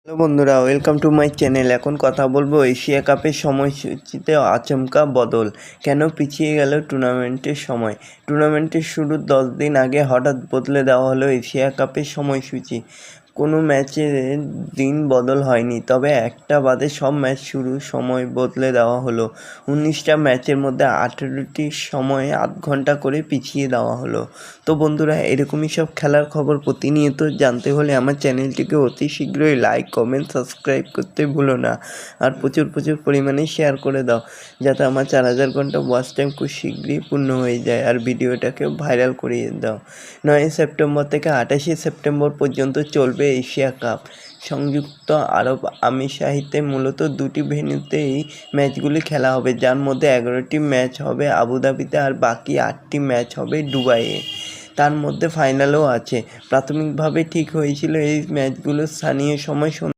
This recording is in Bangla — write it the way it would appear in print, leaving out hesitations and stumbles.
হ্যালো বন্ধুরা, ওয়েলকাম টু মাই চ্যানেল। এখন কথা বলবো এশিয়া কাপের সময়সূচিতে আচমকা বদল, কেন পিছিয়ে গেল টুর্নামেন্টের সময়। টুর্নামেন্টের শুরুর 10 দিন আগে হঠাৎ বদলে দেওয়া হলো এশিয়া কাপের সময়সূচি। কোনো ম্যাচের দিন বদল হয়নি, তবে একটা বাদে সব ম্যাচ শুরুর সময় বদলে দেওয়া হলো। 19টা ম্যাচের মধ্যে 18টির সময় আধ ঘন্টা করে পিছিয়ে দেওয়া হলো। তো বন্ধুরা, এরকমই সব খেলার খবর প্রতিনিয়ত জানতে হলে আমার চ্যানেলটিকে অতি শীঘ্রই লাইক, কমেন্ট, সাবস্ক্রাইব করতে ভুলো না। আর প্রচুর পরিমাণে শেয়ার করে দাও, যাতে আমার 4000 ঘন্টা ওয়াচ টাইম খুব শীঘ্রই পূর্ণ হয়ে যায়। আর ভিডিওটাকেও ভাইরাল করিয়ে দাও। 9 সেপ্টেম্বর থেকে 28 সেপ্টেম্বর পর্যন্ত চলবে এশিয়া কাপ। সংযুক্ত আরব আমিরাতে মূলত 2টি ভেন্যুতে এই ম্যাচগুলি খেলা হবে, যার মধ্যে 11টি ম্যাচ হবে আবুধাবিতে আর বাকি 8টি ম্যাচ হবে দুবাইয়ে। তার মধ্যে ফাইনালও আছে। প্রাথমিকভাবে ঠিক হয়েছিল এই ম্যাচগুলো স্থানীয় সময়